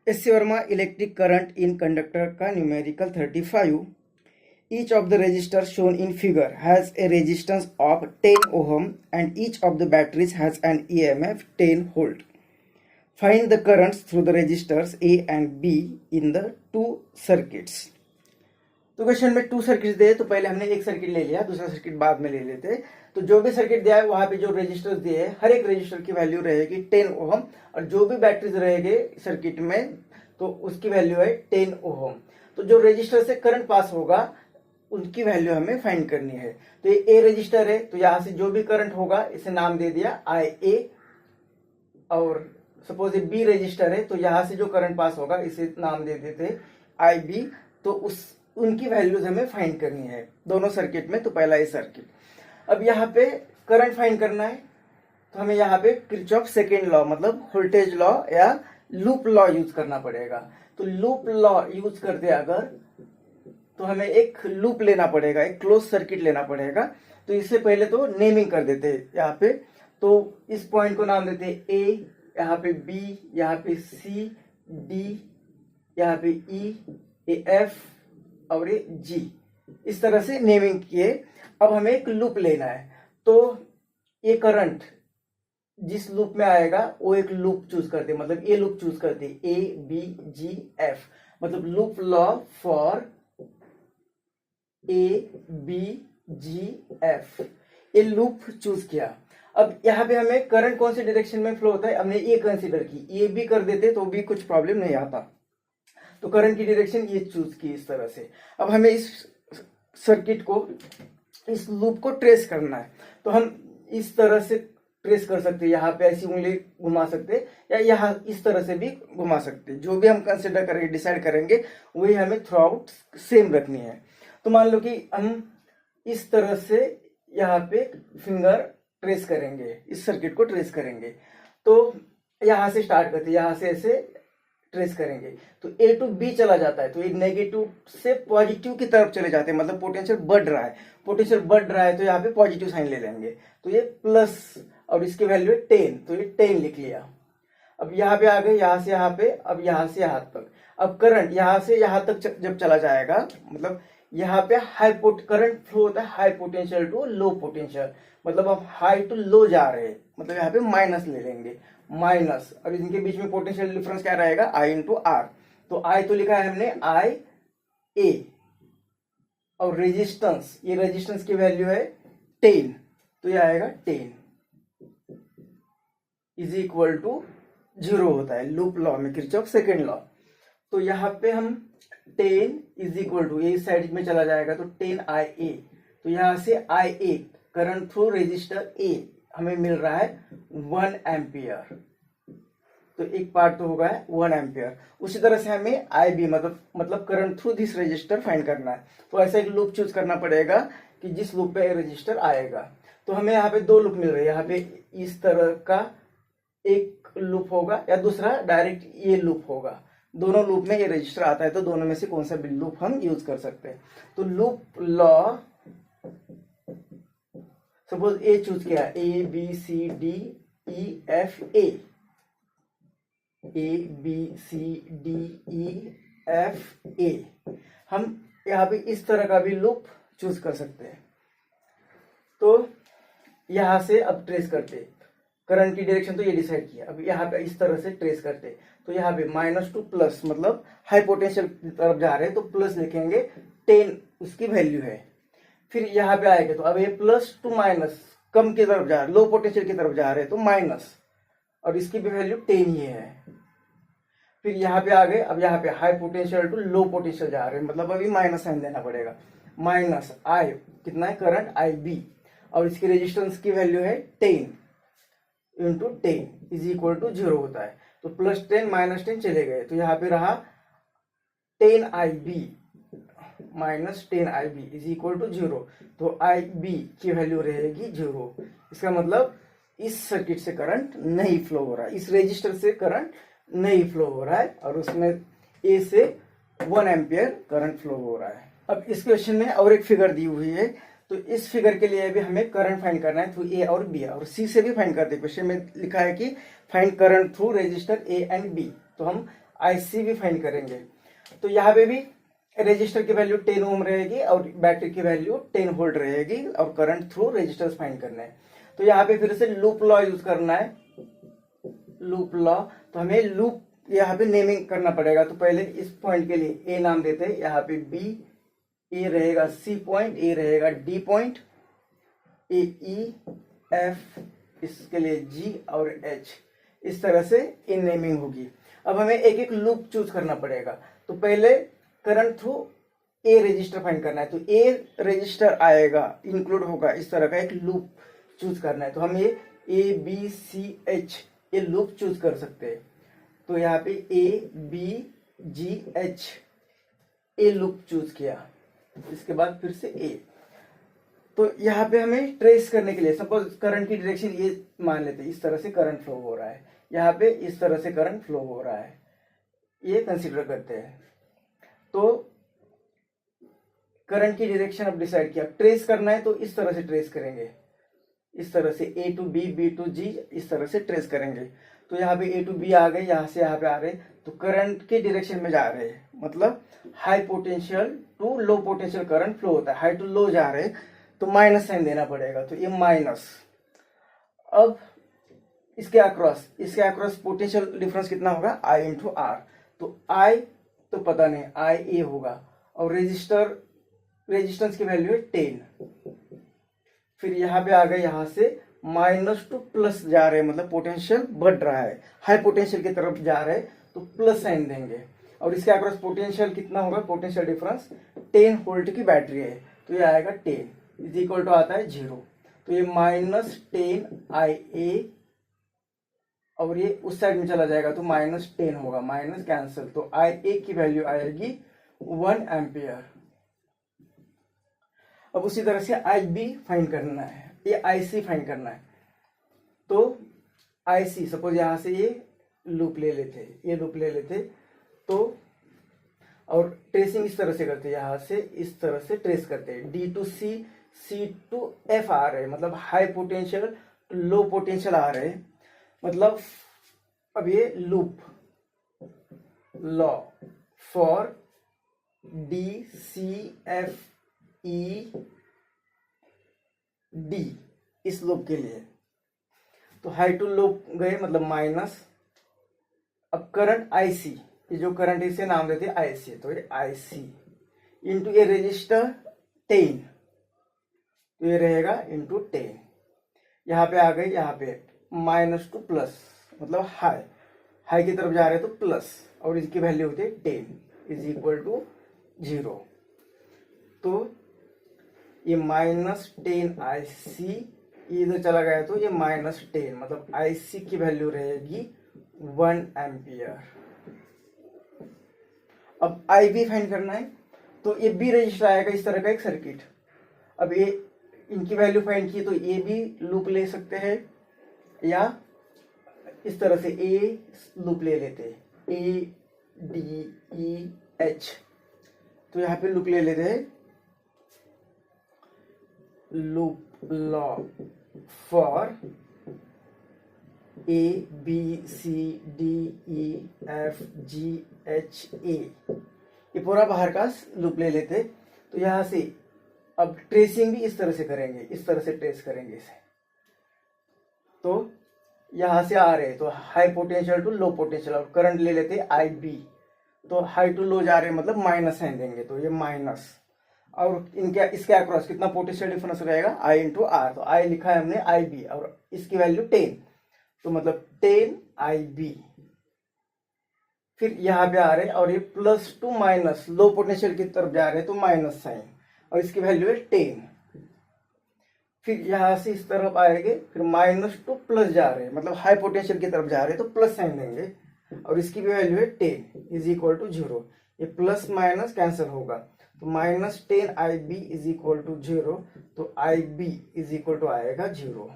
S Verma electric current in conductor का numerical 35. Each of the resistors shown in figure has a resistance of 10 ohm and each of the batteries has an EMF 10 volt. Find the currents through the resistors A and B in the two circuits. तो question में to circuit दिए, तो पहले हमने एक circuit ले लिया, दूसरा सर्किट बाद में ले लेते. तो जो भी सर्किट दिया है वहां पे जो रेजिस्टर्स दिए है, हर एक रेजिस्टर की वैल्यू रहेगी 10 ओम और जो भी बैटरीज रहेंगे सर्किट में तो उसकी वैल्यू है 10 ओम. तो जो रेजिस्टर से करंट पास होगा उनकी वैल्यू हमें फाइंड करनी है. तो ये ए रजिस्टर है, तो यहां से जो भी करंट होगा इसे नाम दे दिया आई ए. और सपोज ये बी रजिस्टर है, तो यहां से जो करंट पास होगा इसे नाम दे देते आई बी. तो उनकी वैल्यूज हमें फाइंड करनी है दोनों सर्किट में. तो पहला ये सर्किट. अब यहाँ पे करंट फाइंड करना है, तो हमें यहाँ पे किरचॉफ सेकेंड लॉ मतलब वोल्टेज लॉ या लूप लॉ यूज करना पड़ेगा. तो लूप लॉ यूज करते अगर तो हमें एक लूप लेना पड़ेगा, एक क्लोज सर्किट लेना पड़ेगा. तो इससे पहले तो नेमिंग कर देते हैं यहाँ पे. तो इस पॉइंट को नाम देते हैं ए, यहाँ पे बी, यहाँ पे सी, डी, यहाँ पे ई, ये एफ और ये जी. इस तरह से नेमिंग किए. अब हमें एक लूप लेना है, तो ये करंट जिस लूप में आएगा वो एक लूप चूज करते, मतलब ये लूप चूज करते ए बी जी एफ, मतलब loop law for A B G F. ये लूप चूज किया. अब यहाँ पे हमें करंट कौन से डायरेक्शन में फ्लो होता है हमने ये कंसीडर की. ये भी कर देते तो भी कुछ प्रॉब्लम नहीं आता. तो करंट की डायरेक्शन ये चूज की इस तरह से. अब हमें इस सर्किट को, इस लूप को ट्रेस करना है. तो हम इस तरह से ट्रेस कर सकते हैं, यहाँ पे ऐसी उंगली घुमा सकते या यहाँ इस तरह से भी घुमा सकते. जो भी हम कंसिडर करेंगे, डिसाइड करेंगे, वही हमें थ्रू आउट सेम रखनी है. तो मान लो कि हम इस तरह से यहाँ पे फिंगर ट्रेस करेंगे, इस सर्किट को ट्रेस करेंगे. तो यहाँ से स्टार्ट करते, यहाँ से ऐसे ट्रेस करेंगे. तो ए टू बी चला जाता है, तो ये नेगेटिव से पॉजिटिव की तरफ चले जाते हैं, मतलब पोटेंशियल बढ़ रहा है. पोटेंशियल बढ़ रहा है तो यहाँ पे पॉजिटिव साइन ले लेंगे. तो ये प्लस और इसकी वैल्यू है 10, तो ये 10 लिख लिया. अब यहाँ पे आ गए, यहाँ से यहाँ पे, अब यहाँ से यहाँ तक. अब करंट यहाँ से यहाँ तक जब चला जाएगा, मतलब यहाँ पे हाई करंट फ्लो होता है high potential to low potential, मतलब अब हाई टू लो जा रहे हैं, मतलब यहाँ पे माइनस ले लेंगे, माइनस. और इनके बीच में पोटेंशियल डिफरेंस क्या रहेगा, आई इंटू आर. तो आई तो लिखा है हमने आई ए, और रेजिस्टेंस, ये रेजिस्टेंस की वैल्यू है 10, तो ये आएगा 10 इज इक्वल टू 0 होता है लूप लॉ में, किरचॉफ सेकेंड लॉ. तो यहाँ पे हम 10 इज इक्वल टू, ये साइड में चला जाएगा तो 10 आई ए. तो यहाँ से आई ए करंट थ्रू रेजिस्टर ए हमें मिल रहा है 1 एम्पियर. तो एक पार्ट तो होगा 1 एम्पियर. उसी तरह से हमें आई बी मतलब current through this register find करना है. तो ऐसा एक लूप चूज करना पड़ेगा कि जिस लूप पे रजिस्टर आएगा. तो हमें यहाँ पे दो लूप मिल रहे हैं, यहाँ पे इस तरह का एक लूप होगा या दूसरा डायरेक्ट ये लूप होगा. दोनों लूप में ये रजिस्टर आता है, तो दोनों में से कौन सा भी लूप हम यूज कर सकते हैं. तो loop law suppose A choose किया, A B C D E F A, A B C D E F A. हम यहाँ पे इस तरह का भी लूप चूज कर सकते हैं. तो यहां से अब ट्रेस करते, करंट की डायरेक्शन तो ये डिसाइड किया. अब यहाँ पे इस तरह से ट्रेस करते, तो यहाँ पे माइनस टू प्लस, मतलब हाई पोटेंशियल की तरफ जा रहे हैं तो प्लस लिखेंगे, 10 उसकी वैल्यू है. फिर यहाँ पे आएगा तो अब ये प्लस टू माइनस कम की तरफ जा रहे, लो पोटेंशियल की तरफ जा रहे हैं तो माइनस, और इसकी भी वैल्यू 10 ही है. फिर यहाँ पे आ गए, अब यहाँ पे high potential to low potential जा रहे हैं, मतलब अभी माइनस साइन देना पड़ेगा. माइनस आई कितना है करंट आई बी, और इसकी रेजिस्टेंस की वैल्यू है 10 इंटू 10 इज इक्वल टू 0 होता है. तो प्लस 10 माइनस 10 चले गए, तो यहाँ पे रहा 10 I B minus 10 I B is equal to 0. तो आई बी की वैल्यू रहेगी 0. इसका मतलब इस सर्किट से करंट नहीं फ्लो हो रहा है, इस रेजिस्टर से करंट नहीं फ्लो हो रहा है, और उसमें ए से 1 एम्पियर करंट फ्लो हो रहा है. अब इस क्वेश्चन में और एक फिगर दी हुई है, तो इस फिगर के लिए भी हमें करंट फाइंड करना है थ्रू ए और बी, और सी से भी फाइंड करते हैं. क्वेश्चन में लिखा है कि find current through resistor A and B. तो हम IC भी फाइंड करेंगे। तो यहाँ पे भी रेजिस्टर की वैल्यू 10 ओम रहेगी और बैटरी की वैल्यू 10 वोल्ट रहेगी और करंट थ्रू रेजिस्टर्स फाइंड करना है। तो यहाँ पे फिर से लूप लॉ यूज करना है, लूप लॉ। तो हमें लूप यहाँ पे नेमिंग करना पड़ेगा। तो पहले इस पॉइंट के लिए ए नाम देते हैं, यहाँ पे बी, ए रहेगा सी पॉइंट, ए रहेगा डी पॉइंट, ए ई एफ, इसके लिए जी और एच, इस तरह से इन नेमिंग होगी। अब हमें एक एक लूप चूज करना पड़ेगा। तो पहले current through a register find करना है। तो ए रजिस्टर आएगा, इंक्लूड होगा, इस तरह का एक लूप चूज करना है। तो हम ये ए बी सी एच ये लूप चूज कर सकते हैं। तो यहाँ पे A B G H A loop choose किया, इसके बाद फिर से ए। तो यहाँ पे हमें ट्रेस करने के लिए सपोज करंट की डायरेक्शन ये मान लेते हैं, इस तरह से करंट फ्लो हो रहा है, यहाँ पे इस तरह से करंट फ्लो हो रहा है, ये कंसीडर करते हैं। तो करंट की डायरेक्शन अब डिसाइड किया, ट्रेस करना है तो इस तरह से ट्रेस करेंगे, इस तरह से ए टू बी, बी टू जी, इस तरह से ट्रेस करेंगे। तो यहाँ पे ए टू बी आ गए, यहाँ से यहाँ पे आ रहे, तो करंट के डायरेक्शन में जा रहे हैं, मतलब high potential to low potential current flow होता है, हाई टू लो जा रहे तो माइनस साइन देना पड़ेगा। तो ये माइनस। अब इसके अक्रॉस पोटेंशियल डिफरेंस कितना होगा, I इंटू आर। तो I तो पता नहीं, I ए होगा और रेजिस्टेंस की वैल्यू है 10। फिर यहाँ पे आ गए, यहाँ से माइनस टू प्लस जा रहे हैं, मतलब पोटेंशियल बढ़ रहा है, हाई पोटेंशियल की तरफ जा रहे हैं, तो प्लस साइन देंगे। और इसके अक्रॉस पोटेंशियल कितना होगा, पोटेंशियल डिफरेंस 10 वोल्ट की बैटरी है, तो ये आएगा 10 इज इक्वल टू आता है 0। तो ये -10 IA और ये उस साइड में चला जाएगा तो -10 होगा, माइनस कैंसिल। तो IA की वैल्यू आएगी 1 एम्पियर। अब उसी तरह से IB फाइंड करना है, ये IC फाइंड करना है। तो IC सपोज यहाँ से ये लूप ले लेते, तो और ट्रेसिंग इस तरह से करते, यहाँ से इस तरह से ट्रेस करते हैं, D to C, C to F आ रहे हैं, मतलब high potential to low potential आ रहे हैं। मतलब अब ये loop law for D C F E D इस लूप के लिए, तो हाई टू लो गए मतलब माइनस। अब करंट IC, ये जो करंट इसे नाम देते हैं IC, तो ये IC इंटू ये रेजिस्टर 10, तो ये रहेगा इंटू 10। यहाँ पे आ गए, यहाँ पे माइनस टू प्लस, मतलब हाई की तरफ जा रहे हैं तो प्लस, और इसकी वैल्यू होती है 10 इज इक्वल टू 0। तो ये -10 IC इधर चला गया तो ये -10, मतलब IC की वैल्यू रहेगी 1 एम्पियर। अब IB फाइंड करना है, तो ये B रजिस्टर आएगा, इस तरह का एक सर्किट। अब ये इनकी वैल्यू फाइंड की, तो ये भी लूप ले सकते हैं, या इस तरह से ए लूप ले लेते हैं, ADEH। तो यहाँ पे लूप ले लेते हैं, लूप लॉ फॉर ABCDEFGHA, ये पूरा बाहर का लूप ले लेते। तो यहाँ से अब ट्रेसिंग भी इस तरह से करेंगे, इस तरह से ट्रेस करेंगे इसे। तो यहाँ से आ रहे तो high potential to low potential, और करंट ले लेते IB, तो हाई टू लो जा रहे हैं मतलब माइनस साइन देंगे, तो ये माइनस। और इनके इसके अक्रॉस कितना पोटेंशियल डिफरेंस रहेगा, I इंटू आर। तो I लिखा है हमने IB और इसकी वैल्यू 10, तो मतलब 10 IB। फिर यहाँ पे आ रहे और ये plus two minus, low potential की तरफ जा रहे हैं तो माइनस साइन, और इसकी वैल्यू है 10। फिर यहाँ से इस तरफ आएंगे, फिर माइनस टू प्लस जा रहे हैं, मतलब हाई पोटेंशियल की तरफ जा रहे हैं तो प्लस साइन देंगे, और इसकी भी वैल्यू है 10 इज इक्वल टू 0। ये प्लस माइनस कैंसिल होगा, तो -10 IB इज इक्वल टू 0, तो IB इज इक्वल टू आएगा 0।